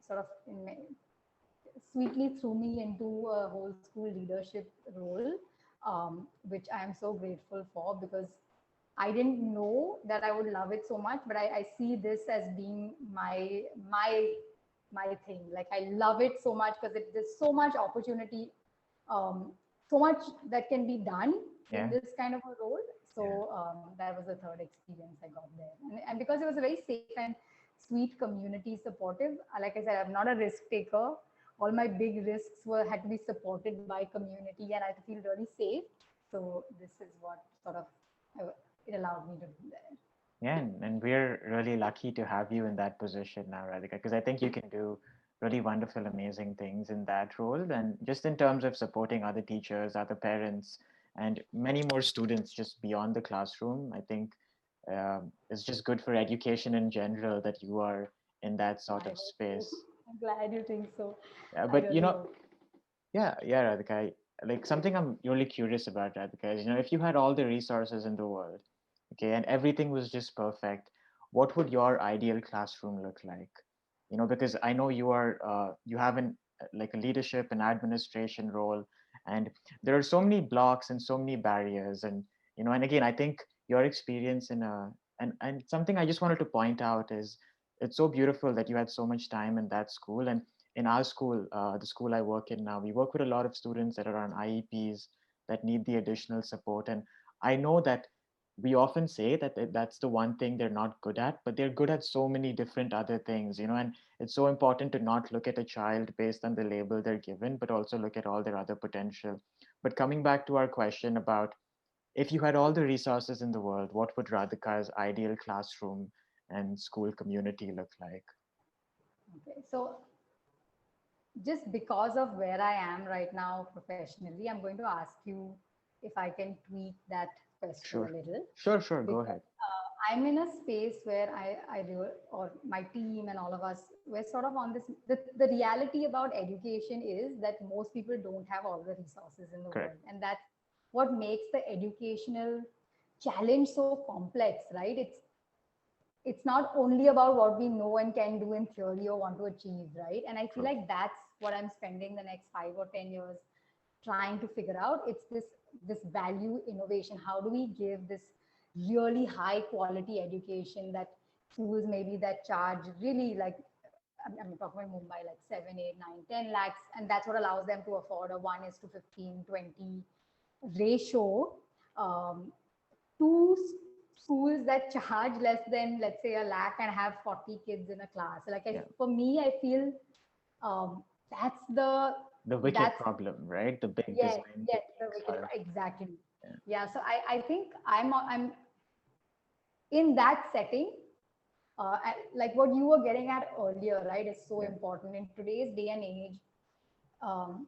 sort of sweetly threw me into a whole school leadership role, which I am so grateful for, because I didn't know that I would love it so much, but I see this as being my thing. Like I love it so much because there's so much opportunity, um, so much that can be done in Yeah. this kind of a role. Yeah. So that was the third experience I got there, and because it was a very safe and sweet community, supportive. Like I said, I'm not a risk taker. All my big risks were had to be supported by community, and I feel really safe. So this is what sort of it allowed me to do there. Yeah, and we're really lucky to have you in that position now, Radhika, because I think you can do really wonderful, amazing things in that role. And just in terms of supporting other teachers, other parents, and many more students just beyond the classroom, I think it's just good for education in general that you are in that sort I of hope so. space. I'm glad you think so. Yeah, I but really hope. yeah, Radhika, like something I'm really curious about, Radhika, is, if you had all the resources in the world, okay, and everything was just perfect, what would your ideal classroom look like? Because I know you have like a leadership and administration role, and there are so many blocks and so many barriers, and again, I think your experience and something I just wanted to point out is it's so beautiful that you had so much time in that school. And in our school, the school I work in now, we work with a lot of students that are on IEPs that need the additional support. And I know that we often say that that's the one thing they're not good at, but they're good at so many different other things. And it's so important to not look at a child based on the label they're given, but also look at all their other potential. But coming back to our question about if you had all the resources in the world, what would Radhika's ideal classroom and school community look like? Okay, so just because of where I am right now professionally, I'm going to ask you if I can tweak that question a Sure. little, Sure, go because ahead. I'm in a space where or my team and all of us, we're sort of on this. The reality about education is that most people don't have all the resources in the Correct. world, and that's what makes the educational challenge so complex, right? It's not only about what we know and can do in theory or want to achieve, right? And I feel True. like that's what I'm spending the next 5 or 10 years trying to figure out. It's this value innovation. How do we give this really high quality education that schools maybe that charge really like I'm talking about Mumbai, like 7, 8, 9, 10 lakhs, and that's what allows them to afford a 1:15, 20 ratio, um, to schools that charge less than, let's say, a lakh and have 40 kids in a class. Like Yeah. for me, I feel um, that's the The wicked that's problem, right? The big yes, design yes, the thinking wicked, sort of. exactly. Yeah. Yeah, so I think I'm in that setting. Like what you were getting at earlier, right, is so Yeah. important in today's day and age. Um,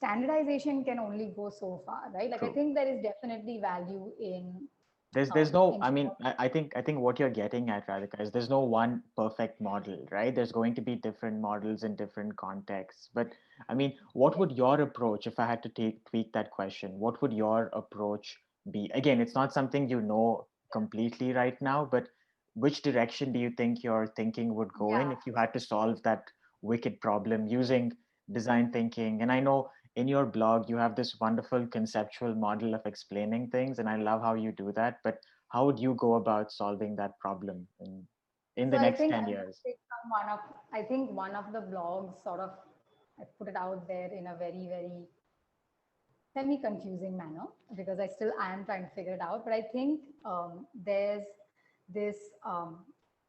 Standardization can only go so far, right? Like I True. think there is definitely value There's no, in I mean, I think what you're getting at, Radhika, is there's no one perfect model, right? There's going to be different models in different contexts. But I mean, what would your approach, if I had to tweak that question, what would your approach be? Again, it's not something you know completely right now, but which direction do you think your thinking would go in yeah. if you had to solve that wicked problem using design thinking? And I know in your blog you have this wonderful conceptual model of explaining things, and I love how you do that. But how would you go about solving that problem in So the I next think 10 I'm going years to take from I think one of the blogs sort of, I put it out there in a very, very semi-confusing manner because I am trying to figure it out. But I think this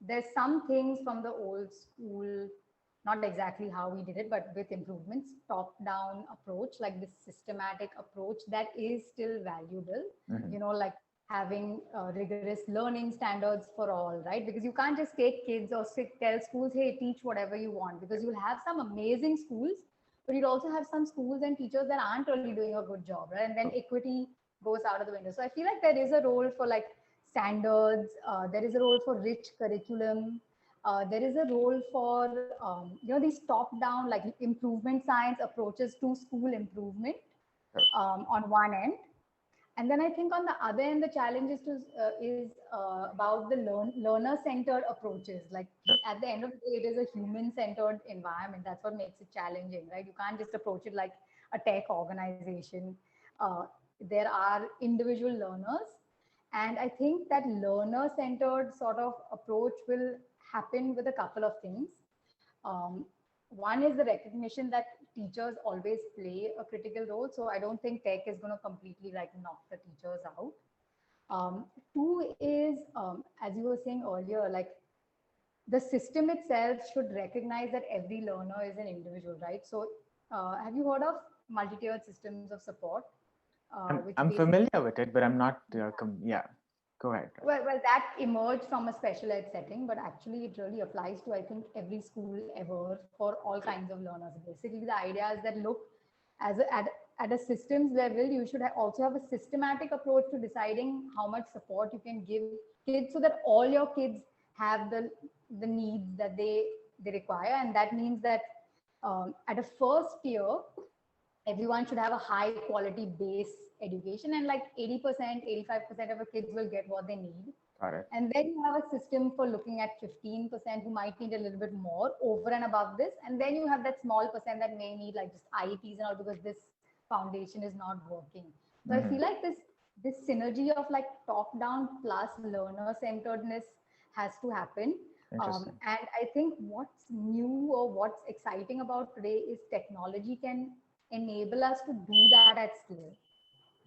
there's some things from the old school, not exactly how we did it, but with improvements, top-down approach, like this systematic approach that is still valuable. Mhm. Like having rigorous learning standards for all, right? Because you can't just take kids or tell schools, hey, teach whatever you want, because you'll have some amazing schools, but you'll also have some schools and teachers that aren't really doing a good job, right? And then equity goes out of the window. So I feel like there is a role for like standards, there is a role for rich curriculum, there is a role for these top down like improvement science approaches to school improvement Sure. on one end. And then I think on the other end, the challenge is about the learner-centered approaches. Like Sure. at the end of the day, it is a human-centered environment. That's what makes it challenging, right? You can't just approach it like a tech organization. There are individual learners, and I think that learner-centered sort of approach will happen with a couple of things. Um, One is the recognition that teachers always play a critical role. So I don't think tech is going to completely like knock the teachers out. Two is, as you were saying earlier, like the system itself should recognize that every learner is an individual, right? So have you heard of multi-tiered systems of support, which I'm basically familiar with it, but I'm not. Yeah, go ahead. well, that emerged from a special ed setting, but actually it really applies to, I think, every school ever for all kinds of learners. Basically, the idea is that look, at a systems level, you should also have a systematic approach to deciding how much support you can give kids so that all your kids have the needs that they require, and that means that at a first tier, everyone should have a high quality base education, and like 80%, 85% of the kids will get what they need. Got it. And then you have a system for looking at 15% who might need a little bit more over and above this. And then you have that small percent that may need like just IEPs and all because this foundation is not working. So I Hmm. feel like this synergy of like top down plus learner centeredness has to happen. Interesting. And I think what's new or what's exciting about today is technology can enable us to do that at scale,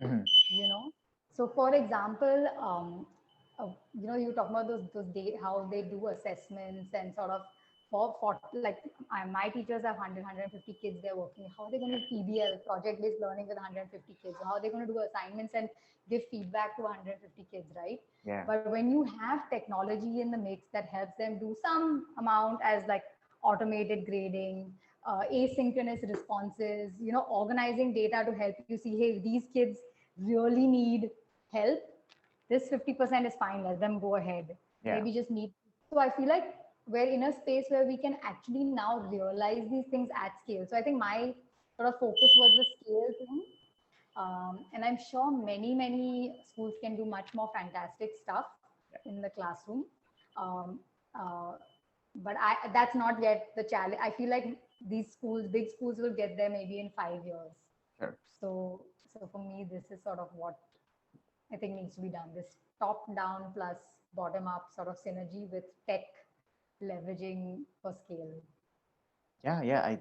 Hmm. you know. So for example, you talk about those how they do assessments and sort of for like my teachers have 150 kids they're working. How are they going to do PBL, project based learning, with 150 kids? How are they going to do assignments and give feedback to 150 kids, right? Yeah. But when you have technology in the mix that helps them do some amount as like automated grading, asynchronous responses, organizing data to help you see, hey, these kids really need help. This 50% is fine, let them go ahead. Yeah. Maybe just need. So I feel like we're in a space where we can actually now realize these things at scale. So I think my sort of focus was the scale thing. And I'm sure many schools can do much more fantastic stuff in the classroom. Um, uh, but that's not yet the challenge. I feel like these schools, big schools, will get there maybe in 5 years. Sure. So for me, this is sort of what I think needs to be done. This top down plus bottom up sort of synergy with tech leveraging for scale. Yeah, yeah.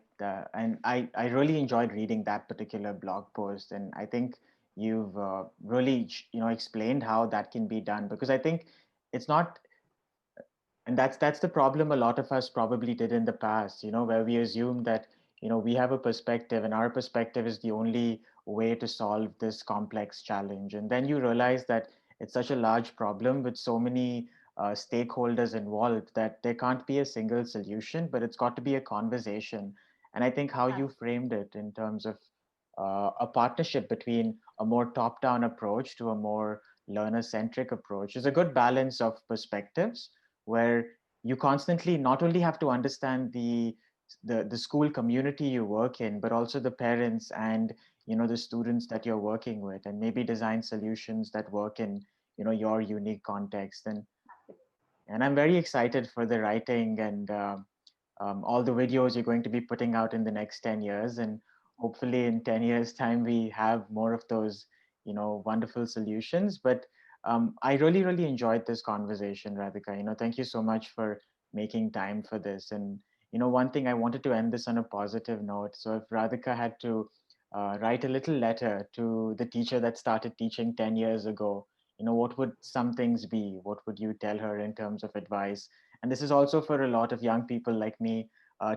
I really enjoyed reading that particular blog post, and I think you've really explained how that can be done, because I think it's not, and that's the problem a lot of us probably did in the past, where we assume that we have a perspective and our perspective is the only way to solve this complex challenge, and then you realize that it's such a large problem with so many stakeholders involved that there can't be a single solution, but it's got to be a conversation. And I think how you framed it in terms of a partnership between a more top-down approach to a more learner-centric approach is a good balance of perspectives, where you constantly not only have to understand the school community you work in, but also the parents and the students that you're working with, and maybe design solutions that work in your unique context. And I'm very excited for the writing and all the videos you're going to be putting out in the next 10 years, and hopefully in 10 years time we have more of those wonderful solutions. But I really enjoyed this conversation, Radhika. Thank you so much for making time for this. And one thing, I wanted to end this on a positive note. So if Radhika had to write a little letter to the teacher that started teaching 10 years ago, what would some things be? What would you tell her in terms of advice? And this is also for a lot of young people like me,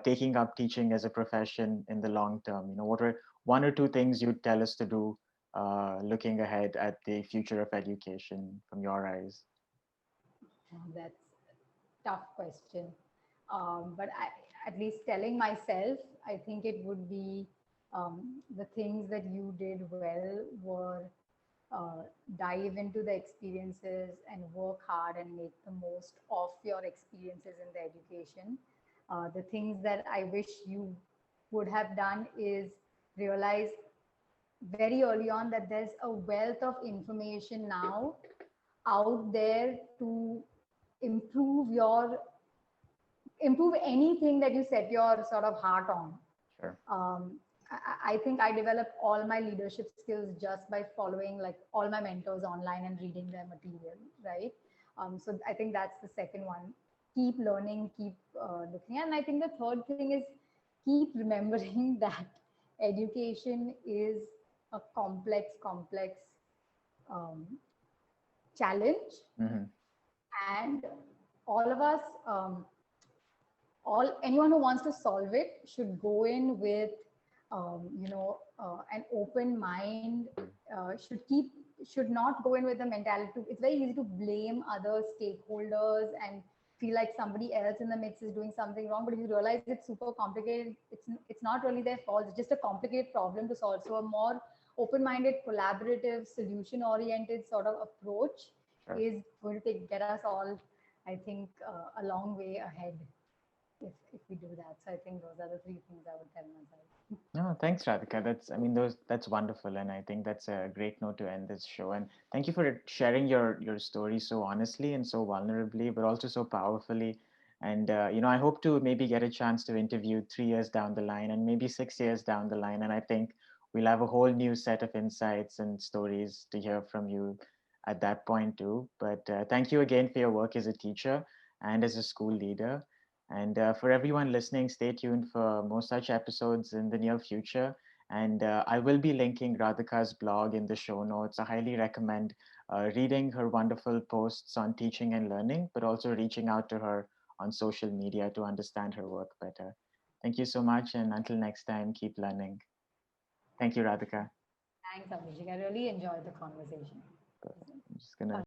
taking up teaching as a profession in the long term. What are one or two things you'd tell us to do, looking ahead at the future of education from your eyes? That's a tough question. But at least telling myself, I think it would be the things that you did well were uh, dive into the experiences and work hard and make the most of your experiences in the education. The things that I wish you would have done is realize very early on that there's a wealth of information now out there to improve your improve anything that you set your sort of heart on. Sure. I think I developed all my leadership skills just by following like all my mentors online and reading their material, right? So I think that's the second one. Keep learning, keep looking. And I think the third thing is keep remembering that education is a complex um, challenge, Hmm. and all of us, all anyone who wants to solve it should go in with an open mind, should not go in with the mentality it's very easy to blame other stakeholders and feel like somebody else in the mix is doing something wrong, but if you realize it's super complicated, it's not really their fault, it's just a complicated problem to solve. So a more open-minded, collaborative, solution-oriented sort of approach Sure. is going to get us all, I think, a long way ahead if we do that. So I think those are the three things I would tell myself. No, thanks, Radhika. That's wonderful, and I think that's a great note to end this show. And thank you for sharing your story so honestly and so vulnerably, but also so powerfully. And I hope to maybe get a chance to interview 3 years down the line, and maybe 6 years down the line, and I think we'll have a whole new set of insights and stories to hear from you at that point too. But thank you again for your work as a teacher and as a school leader. And for everyone listening, stay tuned for more such episodes in the near future. And I will be linking Radhika's blog in the show notes. I highly recommend reading her wonderful posts on teaching and learning, but also reaching out to her on social media to understand her work better. Thank you so much. And until next time, keep learning. Thank you, Radhika. Thanks, Abhishek. I really enjoyed the conversation. I'm just going to